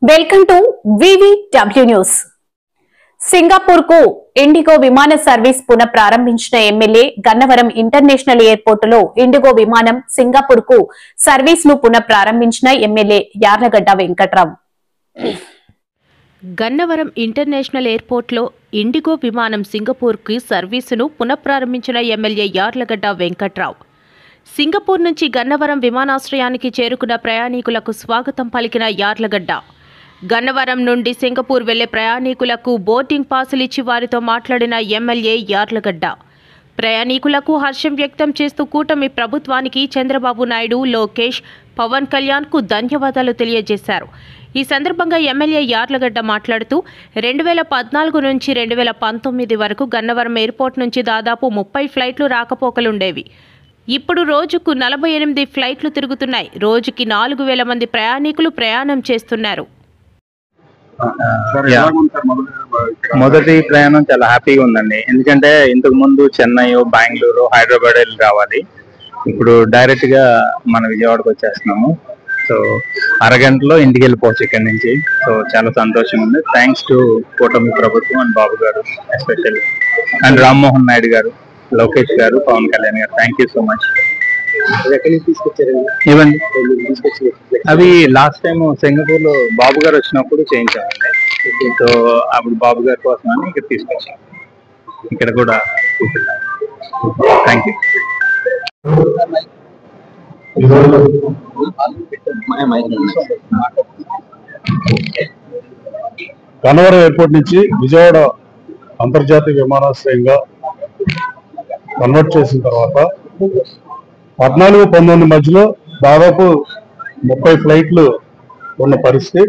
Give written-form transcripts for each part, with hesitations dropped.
Welcome to VVW news. Singapore కు IndiGo విమాన service పునః ప్రారంభించిన ఎమ్మెల్యే గన్నవరం ఇంటర్నేషనల్ ఎయిర్పోర్టులో ఇండిగో విమానం సింగపూర్ కు సర్వీస్ ను పునః ప్రారంభించిన ఎమ్మెల్యే యార్లగడ్డ వెంకట్రావు. గన్నవరం ఇంటర్నేషనల్ ఎయిర్పోర్ట్లో ఇండిగో విమానం సింగపూర్కి సర్వీసును పునఃప్రారంభించిన ఎమ్మెల్యే యార్లగడ్డ వెంకట్రావు. సింగపూర్ నుంచి గన్నవరం విమానాశ్రయానికి చేరుకున్న ప్రయాణికులకు స్వాగతం పలికిన యార్లగడ్డ గన్నవరం నుండి సింగపూర్ వెళ్లే ప్రయాణికులకు బోర్డింగ్ పాసులు ఇచ్చి వారితో మాట్లాడిన ఎమ్మెల్యే యార్లగడ్డ ప్రయాణికులకు హర్షం వ్యక్తం చేస్తూ కూటమి ప్రభుత్వానికి చంద్రబాబు నాయుడు, లోకేష్, పవన్ కళ్యాణ్కు ధన్యవాదాలు తెలియజేశారు. ఈ సందర్భంగా ఎమ్మెల్యే యార్లగడ్డ మాట్లాడుతూ 2014 నుంచి 2019 వరకు గన్నవరం ఎయిర్పోర్ట్ నుంచి దాదాపు 30 ఫ్లైట్లు రాకపోకలుండేవి. ఇప్పుడు రోజుకు 48 ఫ్లైట్లు తిరుగుతున్నాయి. రోజుకి 4000 మంది ప్రయాణికులు ప్రయాణం చేస్తున్నారు. మొదటి ప్రయాణం చాలా హ్యాపీగా ఉందండి. ఎందుకంటే ఇంతకు ముందు చెన్నై, బెంగళూరు, హైదరాబాద్ వెళ్ళి రావాలి. ఇప్పుడు డైరెక్ట్ గా మన విజయవాడకు వచ్చేస్తున్నాము. సో అరగంటలో ఇంటికి వెళ్ళిపోవచ్చు ఇక్కడ నుంచి. సో చాలా సంతోషంగా ఉంది. థ్యాంక్స్ టు కూటమి ప్రభుత్వం అండ్ బాబు గారు ఎస్పెషల్లీ, అండ్ రామ్మోహన్ నాయుడు గారు, లోకేష్ గారు, పవన్ కళ్యాణ్ గారు. Thank you so much. ఇవ్వండి. అవి లాస్ట్ టైం సింగపూర్ లో బాబు గారు వచ్చినప్పుడు చేయించామండి. సో అప్పుడు బాబు గారి కోసం అని ఇక్కడ తీసుకొచ్చాం. ఇక్కడ కూడా చూపిద్దాం. Thank you. గన్నవరం ఎయిర్పోర్ట్ నుంచి విజయవాడ అంతర్జాతీయ విమానాశ్రయంగా కన్వర్ట్ చేసిన తర్వాత 14-19 మధ్యలో దాదాపు 30 ఫ్లైట్లు ఉన్న పరిస్థితి.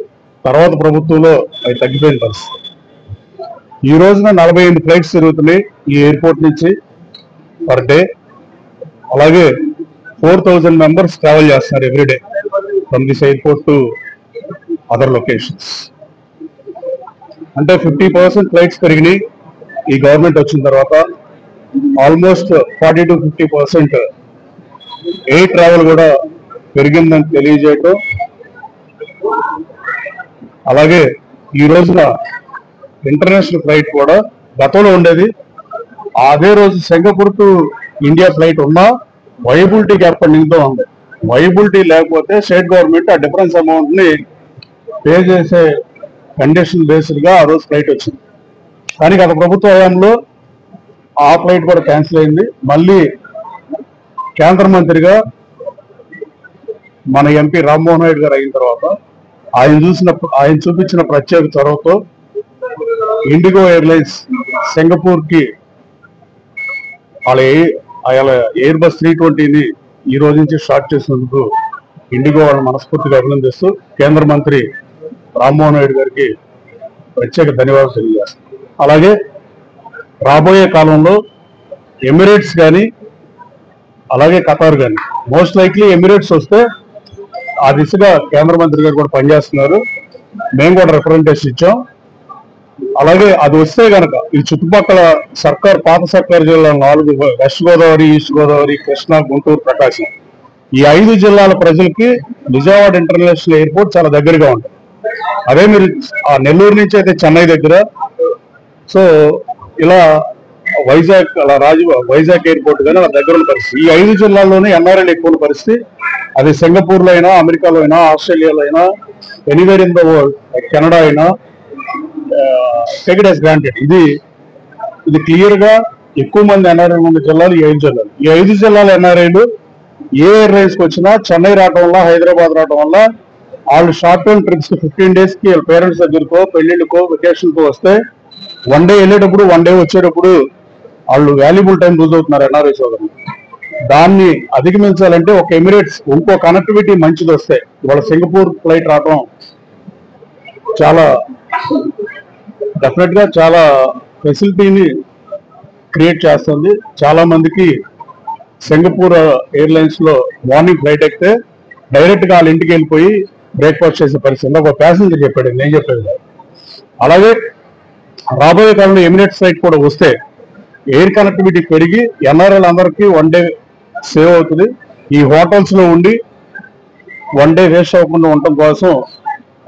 తర్వాత ప్రభుత్వంలో అవి తగ్గిపోయిన పరిస్థితి. ఈ రోజున 48 ఫ్లైట్స్ తిరుగుతున్నాయి ఈ ఎయిర్పోర్ట్ నుంచి పర్ డే. అలాగే 4000 మెంబర్స్ ట్రావెల్ చేస్తున్నారు everyday from this airport to other locations. అంటే 50% ఫ్లైట్స్ పెరిగినాయి ఈ గవర్నమెంట్ వచ్చిన తర్వాత. ఆల్మోస్ట్ 40 to 50% ఎయిర్ ట్రావెల్ కూడా పెరిగిందని తెలియజేయటం. అలాగే ఈ రోజున ఇంటర్నేషనల్ ఫ్లైట్ కూడా గతంలో ఉండేది, అదే రోజు సింగపూర్ టు ఇండియా ఫ్లైట్ ఉన్నా వైబిలిటీ గ్యాప్ ఫండింగ్తో ఉంది. వైబిలిటీ లేకపోతే స్టేట్ గవర్నమెంట్ ఆ డిఫరెన్స్ అమౌంట్ ని పే చేసే కండిషన్ బేస్డ్ గా ఆ రోజు ఫ్లైట్ వచ్చింది. కానీ గత ప్రభుత్వ హయాంలో ఆ ఫ్లైట్ కూడా క్యాన్సిల్ అయింది. మళ్ళీ కేంద్ర మంత్రిగా మన ఎంపీ రామ్మోహన్ నాయుడు గారు అయిన తర్వాత ఆయన చూపించిన ప్రత్యేక చొరవతో ఇండిగో ఎయిర్లైన్స్ సింగపూర్ కి వాళ్ళ ఎయిర్ బస్ 320ని ఈ రోజు నుంచి స్టార్ట్ చేసినందుకు ఇండిగో వాళ్ళని మనస్ఫూర్తిగా అభినందిస్తూ కేంద్ర మంత్రి రామ్మోహన్ నాయుడు గారికి ప్రత్యేక ధన్యవాదాలు తెలియజేస్తాం. అలాగే రాబోయే కాలంలో ఎమిరేట్స్ కానీ అలాగే ఖతార్ కానీ, మోస్ట్ లైక్లీ ఎమిరేట్స్ వస్తే ఆ దిశగా కేంద్ర మంత్రి గారు కూడా పనిచేస్తున్నారు. మేము కూడా రిప్రజెంటేషన్ ఇచ్చాం. అలాగే అది వస్తే గనక ఈ చుట్టుపక్కల పాత సర్కార్ జిల్లా 4 వెస్ట్ గోదావరి, ఈస్ట్ గోదావరి, కృష్ణా, గుంటూరు, ప్రకాశం, ఈ 5 జిల్లాల ప్రజలకి విజయవాడ ఇంటర్నేషనల్ ఎయిర్పోర్ట్ చాలా దగ్గరగా ఉంటుంది. అదే మీరు ఆ నెల్లూరు నుంచి అయితే చెన్నై దగ్గర. సో ఇలా వైజాగ్, అలా వైజాగ్ ఎయిర్పోర్ట్ కానీ అలా దగ్గర ఉన్న పరిస్థితి. ఈ 5 జిల్లాల్లోనే ఎన్ఆర్ఐలు ఎక్కువ ఉన్న పరిస్థితి. అది సింగపూర్లో అయినా, అమెరికాలో అయినా, ఆస్ట్రేలియాలో అయినా, anywhere in the world, Canada అయినా, టేక్ ఇట్ యాస్ గ్రాంటెడ్. ఇది క్లియర్ గా ఎక్కువ మంది ఎన్ఆర్ఐలు ఉన్న జిల్లాలు ఈ 5 జిల్లాలు. ఈ 5 జిల్లాల ఎన్ఆర్ఐలు ఏ ఎయిర్లైన్స్ కి వచ్చినా చెన్నై రావడం వల్ల, హైదరాబాద్ రావడం వల్ల వాళ్ళు షార్ట్ టర్మ్ ట్రిప్స్ 15 days కి పేరెంట్స్ దగ్గరకో, పెళ్లిళ్ళకో, వెకేషన్ కో వస్తే 1 day వెళ్ళేటప్పుడు 1 day వచ్చేటప్పుడు వాళ్ళు వాల్యుబుల్ టైం లూజ్ అవుతున్నారు ఎన్ఆర్ఐ సోదరులు. దాన్ని అధిగమించాలంటే ఒక ఎమిరేట్స్ ఇంకో కనెక్టివిటీ మంచిది వస్తే, ఇవాళ సింగపూర్ ఫ్లైట్ రావడం చాలా డెఫినెట్ గా చాలా ఫెసిలిటీని క్రియేట్ చేస్తుంది. చాలా మందికి సింగపూర్ ఎయిర్లైన్స్ లో మార్నింగ్ ఫ్లైట్ ఎక్కితే డైరెక్ట్ గా వాళ్ళ ఇంటికి వెళ్ళిపోయి బ్రేక్ఫాస్ట్ చేసే పరిస్థితి ఒక ప్యాసింజర్ చెప్పాడు, నేను చెప్పేది. అలాగే రాబోయే కాలంలో ఎమిరేట్స్ ఫ్లైట్ కూడా వస్తే ఎయిర్ కనెక్టివిటీ పెరిగి ఎన్ఆర్ఐలు అందరికీ 1 day సేవ్ అవుతుంది. ఈ హోటల్స్ లో ఉండి 1 day వేస్ట్ అవ్వకుండా ఉండటం కోసం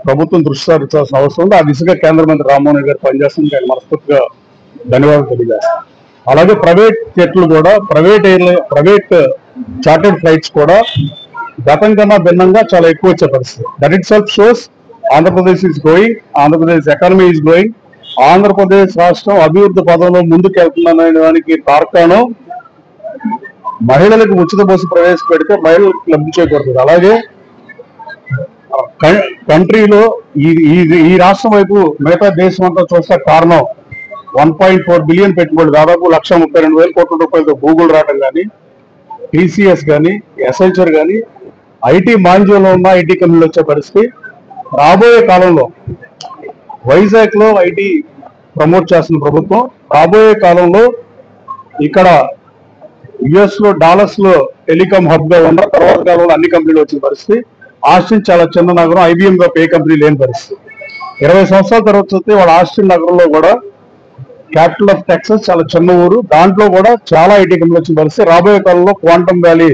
ప్రభుత్వం దృష్టి సారించాల్సిన అవసరం ఉంది. ఆ దిశగా కేంద్ర మంత్రి రామ్మోహన్ రెడ్డి గారు పనిచేస్తుంది. ఆయన మనస్ఫూర్తిగా ధన్యవాదాలు తెలియజేస్తాను. అలాగే ప్రైవేట్ జెట్లు కూడా, ప్రైవేట్ చార్టెడ్ ఫ్లైట్స్ కూడా గతం కన్నా భిన్నంగా చాలా ఎక్కువ వచ్చే పరిస్థితి. That it self shows Andhra Pradesh is growing, Andhra Pradesh economy is growing, Andhra Pradesh రాష్ట్రం అభివృద్ధి పదంలో ముందుకు వెళ్తుందనే దానికి తార్కాణం మహిళలకు ఉచిత బస్సు ప్రవేశపెడితే మహిళలకు లబ్ధి చేకూరుతుంది. అలాగే కంట్రీలో ఈ రాష్ట్రం వైపు మిగతా దేశం అంతా చూస్తే కారణం 1.4 బిలియన్ పెట్టుబడి, దాదాపు 1,32,000 కోట్ల రూపాయలతో గూగుల్ రావడం కానీ, టీసీఎస్ కానీ, ఎస్ఐచర్ కానీ, ఐటీ మాంద్యంలో ఉన్న ఐటీ కంపెనీలు వచ్చే పరిస్థితి. రాబోయే కాలంలో వైజాగ్ లో ఐటీ ప్రమోట్ చేస్తున్న ప్రభుత్వం, రాబోయే కాలంలో ఇక్కడ యుఎస్ లో డాలస్ లో టెలికాం హబ్ గా ఉన్న తర్వాత కాలంలో అన్ని కంపెనీలు వచ్చిన పరిస్థితి. ఆస్టిన్ చాలా చిన్న నగరం, ఐబీఎం గా ఏ కంపెనీ లేని పరిస్థితి. 20 సంవత్సరాల తర్వాత చూస్తే వాళ్ళ ఆస్టిన్ నగరంలో కూడా క్యాపిటల్ ఆఫ్ టెక్సస్ చాలా చిన్న ఊరు, దాంట్లో కూడా చాలా ఐటీ కంపెనీలు వచ్చిన పరిస్థితి. రాబోయే కాలంలో క్వాంటమ్ వ్యాలీ